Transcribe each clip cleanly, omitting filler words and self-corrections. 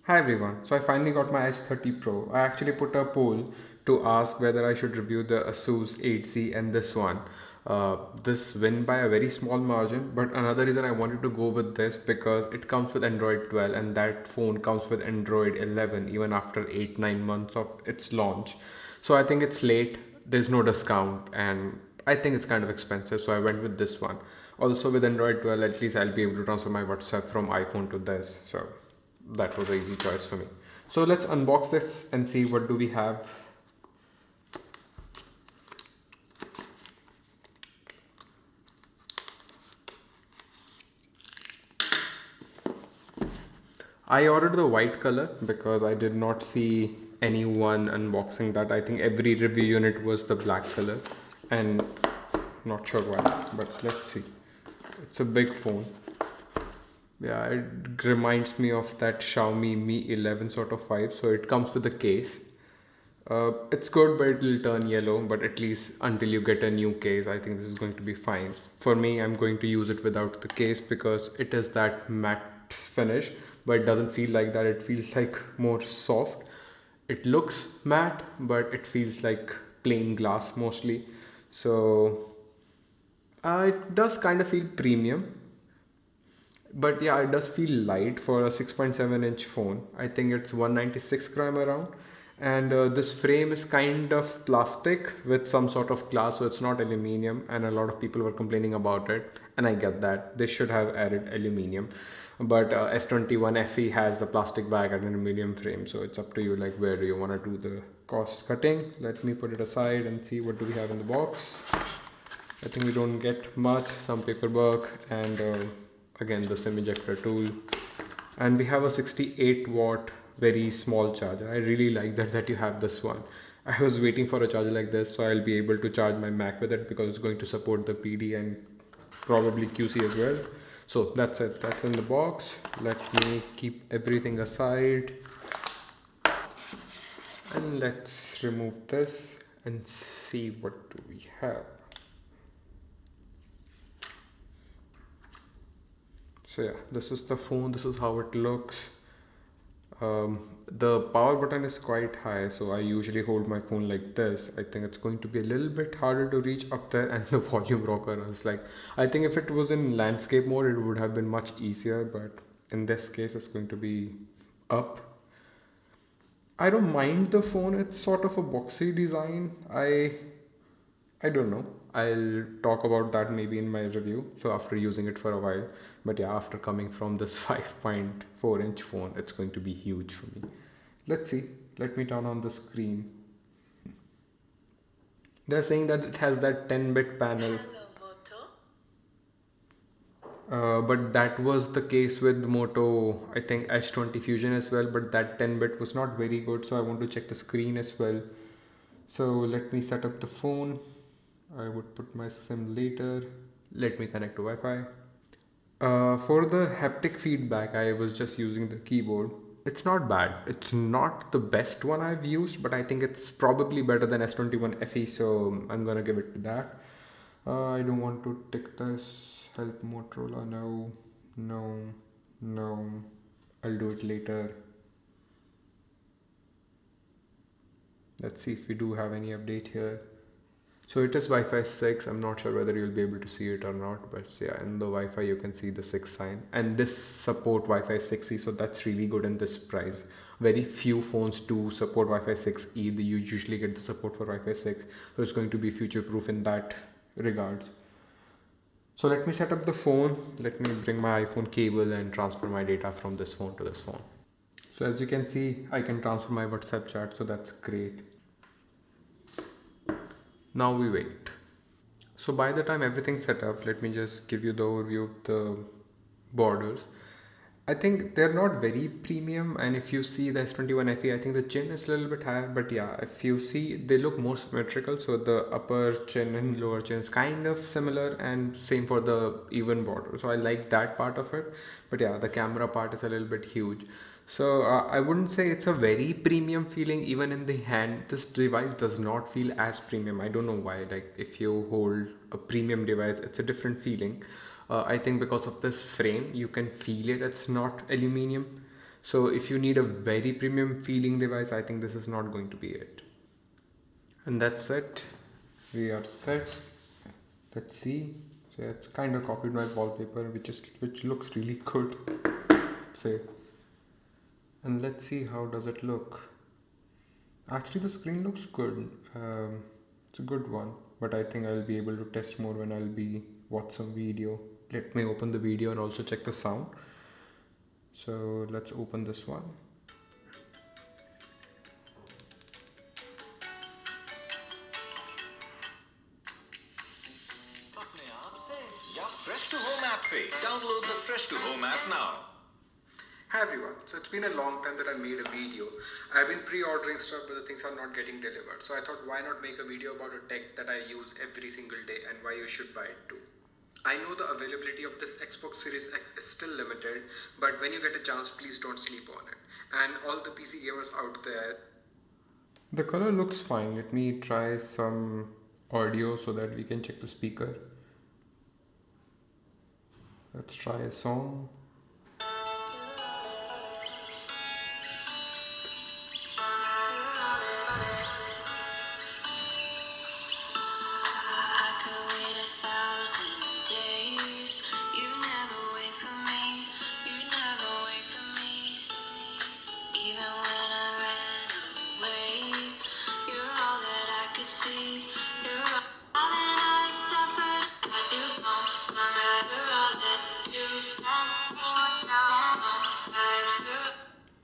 Hi everyone. So I finally got my S30 Pro. I actually put a poll to ask whether I should review the Asus 8C and this one. This win by a very small margin, but another reason I wanted to go with this because it comes with Android 12 and that phone comes with Android 11 even after 8-9 months of its launch. So I think it's late. There's no discount and I think it's kind of expensive, so I went with this one. Also with Android 12, at least I'll be able to transfer my WhatsApp from iPhone to this. So that was an easy choice for me. So let's unbox this and see what do we have. I ordered the white color because I did not see anyone unboxing that. I think every review unit was the black color and not sure why, but let's see. It's a big phone. Yeah, it reminds me of that Xiaomi Mi 11 sort of vibe. So it comes with a case. It's good, but it'll turn yellow. But at least until you get a new case, I think this is going to be fine. For me, I'm going to use it without the case because it is that matte finish, but it doesn't feel like that. It feels like more soft. It looks matte, but it feels like plain glass mostly. So it does kind of feel premium, but yeah, it does feel light for a 6.7-inch phone. I think it's 196 gram around. And this frame is kind of plastic with some sort of glass, so it's not aluminium. And a lot of people were complaining about it. And I get that. They should have added aluminium. But S21 FE has the plastic bag and an aluminum frame. So it's up to you, like, where do you want to do the cost cutting. Let me put it aside and see what do we have in the box. I think we don't get much, some paperwork and again the SIM ejector tool. And we have a 68 watt very small charger. I really like that you have this one. I was waiting for a charger like this so I'll be able to charge my Mac with it because it's going to support the PD and probably QC as well. So that's it. That's in the box. Let me keep everything aside and let's remove this and see what do we have. So yeah, this is the phone. This is how it looks. The power button is quite high, so I usually hold my phone like this. I think it's going to be a little bit harder to reach up there, and the volume rocker is like, I think if it was in landscape mode, it would have been much easier, but in this case, it's going to be up. I don't mind the phone. It's sort of a boxy design. I don't know. I'll talk about that maybe in my review. So after using it for a while. But yeah, after coming from this 5.4-inch phone, it's going to be huge for me. Let's see. Let me turn on the screen. They're saying that it has that 10-bit panel. But that was the case with Moto, I think S20 Fusion as well. But that 10-bit was not very good. So I want to check the screen as well. So let me set up the phone. I would put my SIM later. Let me connect to Wi-Fi. For the haptic feedback, I was just using the keyboard. It's not bad. It's not the best one I've used, but I think it's probably better than S21 FE, so I'm gonna give it to that. I don't want to tick this. Help Motorola. No, no, no. I'll do it later. Let's see if we do have any update here. So it is Wi-Fi 6. I'm not sure whether you'll be able to see it or not, but yeah, in the Wi-Fi you can see the 6 sign. And this support Wi-Fi 6E, so that's really good in this price. Very few phones do support Wi-Fi 6E. You usually get the support for Wi-Fi 6, so it's going to be future-proof in that regards. So let me set up the phone. Let me bring my iPhone cable and transfer my data from this phone to this phone. So as you can see, I can transfer my WhatsApp chat, so that's great. Now we wait. So by the time everything's set up, let me just give you the overview of the borders. I think they're not very premium, and if you see the S21 FE, I think the chin is a little bit higher, but yeah, if you see, they look more symmetrical, so the upper chin and lower chin is kind of similar, and same for the even border, so I like that part of it. But yeah, the camera part is a little bit huge. So I wouldn't say it's a very premium feeling. Even in the hand, this device does not feel as premium. I don't know why. Like, if you hold a premium device, it's a different feeling. I think because of this frame, you can feel it. It's not aluminium. So if you need a very premium feeling device, I think this is not going to be it. And that's it. We are set. Let's see. So it's kind of copied my wallpaper, which looks really good. Say. And let's see how does it look. Actually, the screen looks good. It's a good one, but I think I'll be able to test more when I'll be watch some video. Let me open the video and also check the sound. So let's open this one. Fresh to Home app से download the Fresh to Home app now. Hi everyone, so it's been a long time that I made a video. I've been pre-ordering stuff but the things are not getting delivered. So I thought why not make a video about a tech that I use every single day and why you should buy it too. I know the availability of this Xbox Series X is still limited, but when you get a chance, please don't sleep on it. And all the PC gamers out there. The color looks fine. Let me try some audio so that we can check the speaker. Let's try a song.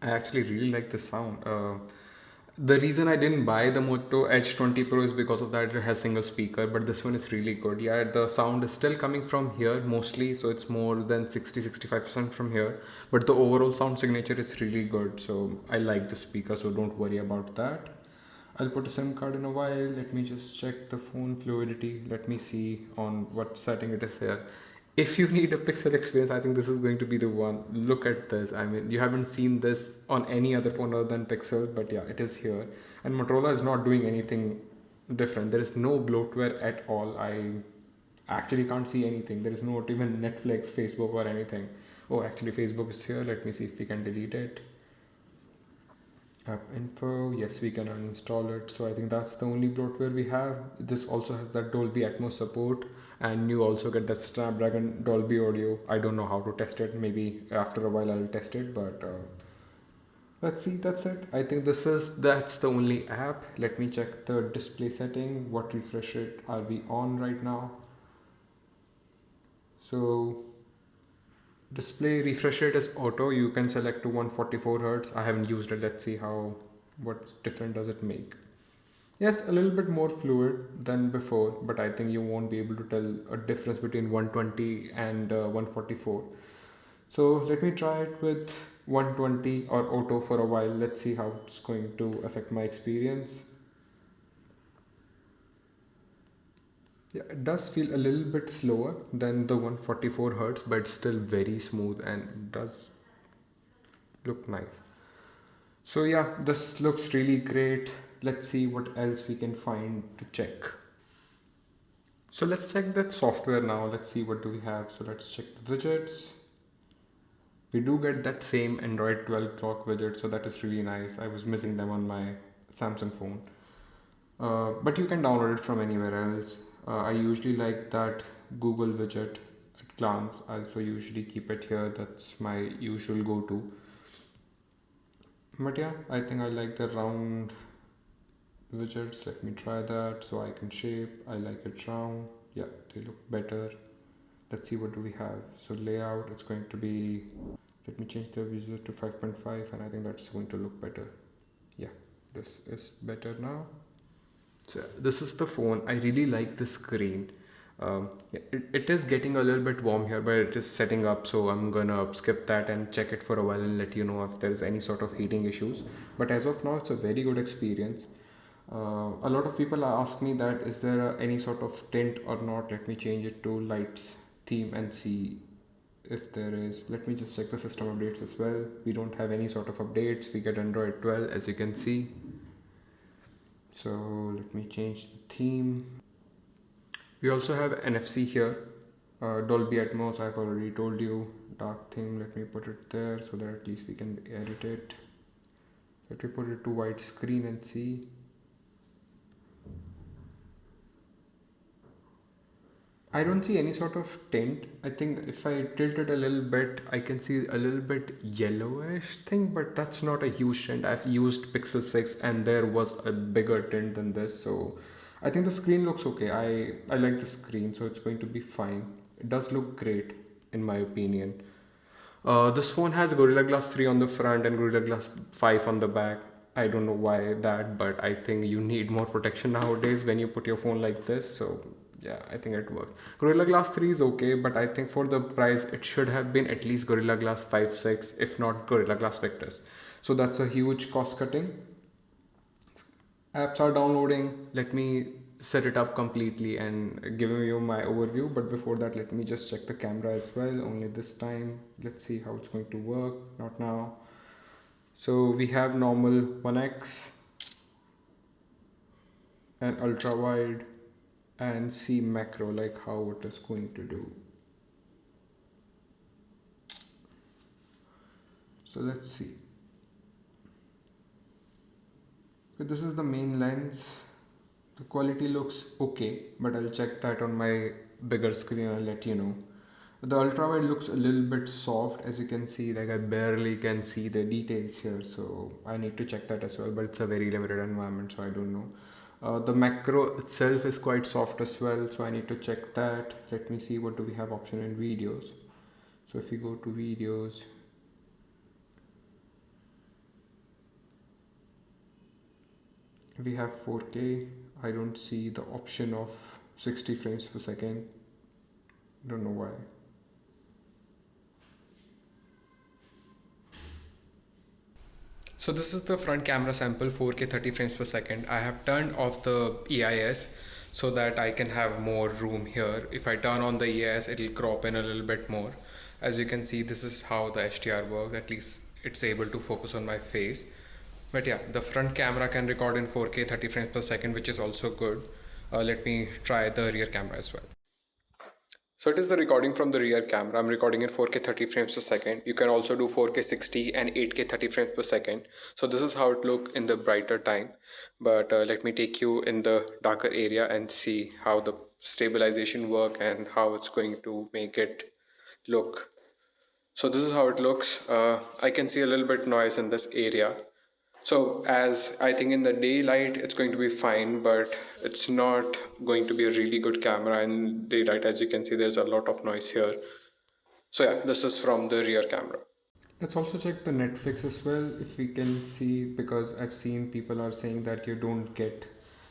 I actually really like the sound. The reason I didn't buy the Moto Edge 20 Pro is because of that it has single speaker, but this one is really good. Yeah, the sound is still coming from here mostly, so it's more than 60-65% from here, but the overall sound signature is really good, so I like the speaker, so don't worry about that. I'll put a SIM card in a while. Let me just check the phone fluidity. Let me see on what setting it is here. If you need a pixel experience, I think this is going to be the one. Look at this. I mean, you haven't seen this on any other phone other than Pixel, but yeah, it is here. And Motorola is not doing anything different. There is no bloatware at all. I actually can't see anything. There is not even Netflix, Facebook, or anything. Oh, actually, Facebook is here. Let me see if we can delete it. App info, yes, we can uninstall it. So I think that's the only bloatware we have. This also has that Dolby Atmos support, and you also get that Snapdragon Dolby audio. I don't know how to test it. Maybe after a while I'll test it, but let's see. That's it. I think that's the only app. Let me check the display setting. What refresh rate are we on right now? So display refresh rate is auto. You can select to 144 Hertz. I haven't used it. Let's see what different does it make. Yes, a little bit more fluid than before, but I think you won't be able to tell a difference between 120 and 144. So let me try it with 120 or auto for a while. Let's see how it's going to affect my experience. Yeah, it does feel a little bit slower than the 144 Hertz, but it's still very smooth and does look nice. So yeah, this looks really great. Let's see what else we can find to check. So let's check that software now. Let's see what do we have. So let's check the widgets. We do get that same Android 12 clock widget, so that is really nice. I was missing them on my Samsung phone. But you can download it from anywhere else. I usually like that Google widget at glance. I also usually keep it here. That's my usual go-to. But yeah, I think I like the round widgets. Let me try that. So I can shape. I like it round. Yeah, they look better. Let's see what do we have. So layout, it's going to be, let me change the visual to 5.5 and I think that's going to look better. Yeah, this is better now. So this is the phone. I really like the screen. It is getting a little bit warm here, but it is setting up, so I'm gonna skip that and check it for a while and let you know if there is any sort of heating issues. But as of now, it's a very good experience. A lot of people ask me that is there any sort of tint or not. Let me change it to lights theme and see if there is. Let me just check the system updates as well. We don't have any sort of updates. We get Android 12 as you can see. So let me change the theme. We also have NFC here. Dolby Atmos, I've already told you. Dark theme, let me put it there so that at least we can edit it. Let me put it to widescreen and see. I don't see any sort of tint. I think if I tilt it a little bit, I can see a little bit yellowish thing, but that's not a huge tint. I've used Pixel 6 and there was a bigger tint than this, so I think the screen looks okay. I like the screen, so it's going to be fine. It does look great, in my opinion. This phone has Gorilla Glass 3 on the front and Gorilla Glass 5 on the back. I don't know why that, but I think you need more protection nowadays when you put your phone like this. So yeah, I think it works. Gorilla Glass 3 is okay, but I think for the price it should have been at least Gorilla Glass 5, 6, if not Gorilla Glass Victus. So that's a huge cost cutting. Apps are downloading. Let me set it up completely and give you my overview, but before that let me just check the camera as well, only this time. Let's see how it's going to work. Not now. So we have normal 1x and ultra wide and see macro, like how it is going to do. So let's see. So this is the main lens. The quality looks okay, but I'll check that on my bigger screen and I'll let you know. The ultra wide looks a little bit soft, as you can see, like I barely can see the details here, so I need to check that as well, but it's a very limited environment, so I don't know. The macro itself is quite soft as well, so I need to check that. Let me see, what do we have option in videos. So if we go to videos, we have 4K. I don't see the option of 60 frames per second. Don't know why. So this is the front camera sample, 4K 30 frames per second. I have turned off the EIS so that I can have more room here. If I turn on the EIS, it'll crop in a little bit more. As you can see, this is how the HDR works. At least it's able to focus on my face. But yeah, the front camera can record in 4K 30 frames per second, which is also good. Let me try the rear camera as well. So it is the recording from the rear camera. I'm recording in 4K 30 frames per second. You can also do 4K 60 and 8K 30 frames per second. So this is how it looks in the brighter time. But let me take you in the darker area and see how the stabilization work and how it's going to make it look. So this is how it looks. I can see a little bit noise in this area. So as I think in the daylight it's going to be fine, but it's not going to be a really good camera in daylight. As you can see, there's a lot of noise here. So yeah, this is from the rear camera. Let's also check the Netflix as well, if we can see, because I've seen people are saying that you don't get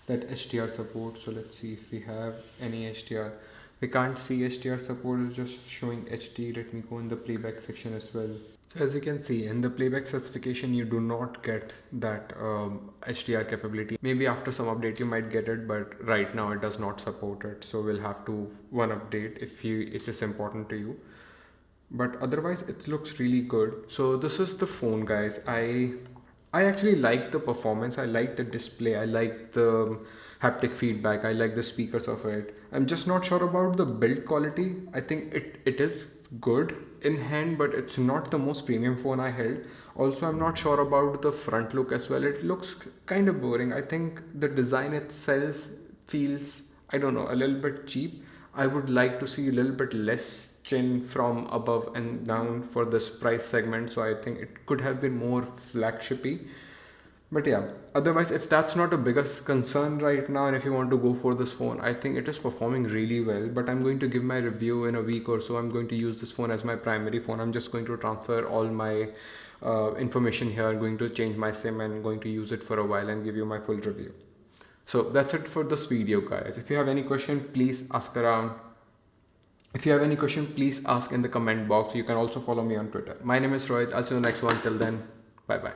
that HDR support. So let's see if we have any HDR. We can't see HDR support, it's just showing HD. Let me go in the playback section as well. As you can see in the playback specification, you do not get that HDR capability. Maybe after some update you might get it, but right now it does not support it. So we'll have to one update if it is important to you. But otherwise it looks really good. So this is the phone, guys. I actually like the performance. I like the display. I like the haptic feedback. I like the speakers of it. I'm just not sure about the build quality. I think it is good in hand, but it's not the most premium phone I held. Also, I'm not sure about the front look as well. It looks kind of boring. I think the design itself feels, I don't know, a little bit cheap. I would like to see a little bit less chin from above and down for this price segment, so I think it could have been more flagshipy. But yeah, otherwise, if that's not a biggest concern right now and if you want to go for this phone, I think it is performing really well. But I'm going to give my review in a week or so. I'm going to use this phone as my primary phone. I'm just going to transfer all my information here. I'm going to change my SIM and going to use it for a while and give you my full review. So that's it for this video, guys. If you have any question, please ask around. If you have any question, please ask in the comment box. You can also follow me on Twitter. My name is Rohit. I'll see you in the next one. Till then, bye bye.